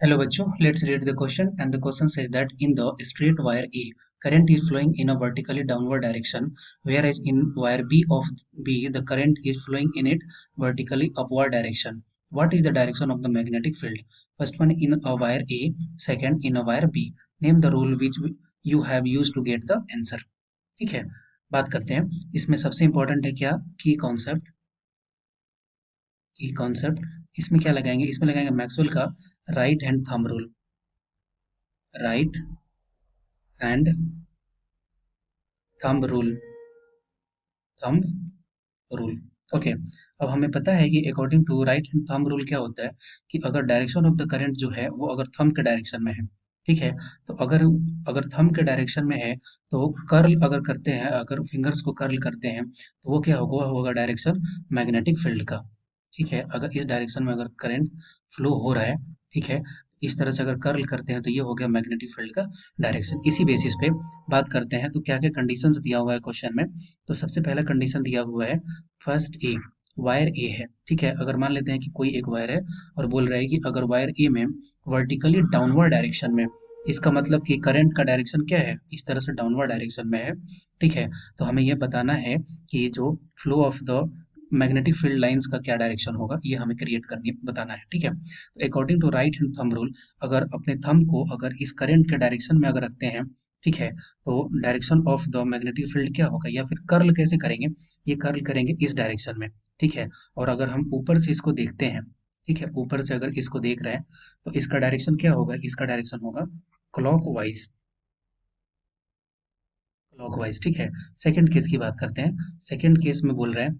Hello bachcho, let's read the question and the question says that in the straight wire A, current is flowing in a vertically downward direction, whereas in wire B of B, the current is flowing in it vertically upward direction. What is the direction of the magnetic field? First one in a wire A, second in a wire B. Name the rule which you have used to get the answer. ठीक है, बात करते हैं. इसमें सबसे important है क्या? की कॉन्सेप्ट. इसमें क्या लगाएंगे? इसमें लगाएंगे मैक्सवेल का right hand thumb rule. Right hand thumb rule. Thumb rule. Okay. अब हमें पता है कि according to right hand thumb rule क्या होता है कि अगर डायरेक्शन ऑफ द करंट जो है वो अगर थंब के डायरेक्शन में है, ठीक है, तो अगर अगर थंब के डायरेक्शन में है तो कर्ल अगर करते हैं, अगर फिंगर्स को कर्ल करते हैं तो वो क्या होगा? होगा डायरेक्शन मैग्नेटिक फील्ड का. ठीक है, अगर इस डायरेक्शन में अगर करंट फ्लो हो रहा है, ठीक है, इस तरह से अगर कर्ल करते हैं तो ये हो गया मैग्नेटिक फील्ड का डायरेक्शन. इसी बेसिस पे बात करते हैं तो क्या क्या कंडीशंस दिया हुआ है क्वेश्चन में. तो सबसे पहला कंडीशन दिया हुआ है फर्स्ट ए. वायर ए है, ठीक है, अगर मान लेते हैं कि कोई एक वायर है और बोल रहा है कि अगर वायर ए में वर्टिकली डाउनवर्ड डायरेक्शन में, इसका मतलब कि करंट का डायरेक्शन क्या है? इस तरह से डाउनवर्ड डायरेक्शन में है, ठीक है, तो हमें यह बताना है कि जो flow of the magnetic field lines का क्या डायरेक्शन होगा, ये हमें क्रिएट करनी बताना है. ठीक है, तो according to right hand thumb rule, अगर अपने थंब को अगर इस करंट के डायरेक्शन में अगर रखते हैं, ठीक है, तो direction of the magnetic field क्या होगा, या फिर कर्ल कैसे करेंगे? ये कर्ल करेंगे इस डायरेक्शन में, ठीक है, और अगर हम ऊपर से इसको देखते हैं, ठीक है, ऊपर से अगर इसको देख रहे हैं तो इसका डायरेक्शन क्या होगा? इसका डायरेक्शन होगा क्लॉकवाइज. क्लॉकवाइज, ठीक है. सेकंड केस की बात करते हैं. सेकंड केस में बोल रहे हैं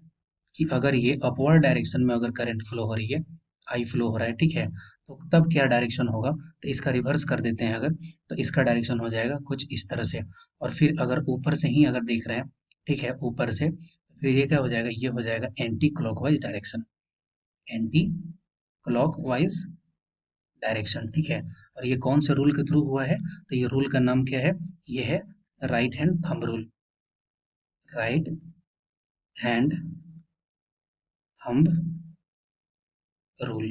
कि अगर ये अपवर्ड डायरेक्शन में अगर करंट फ्लो हो रही है, आई फ्लो हो रहा है, ठीक है, तो तब क्या डायरेक्शन होगा? तो इसका रिवर्स कर देते हैं अगर, तो इसका डायरेक्शन हो जाएगा कुछ इस तरह से. और फिर अगर ऊपर से ही अगर देख रहे हैं, ठीक है, ऊपर से, फिर ये क्या हो जाएगा? ये हो जाएगा anti clockwise direction. Anti clockwise direction, ठीक है. और ये कौन से रूल के थ्रू हुआ है? तो ये रूल का नाम क्या है? ये है right hand thumb rule. Right hand thumb rule.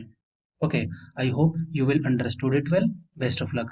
Okay, I hope you will understood it well. Best of luck.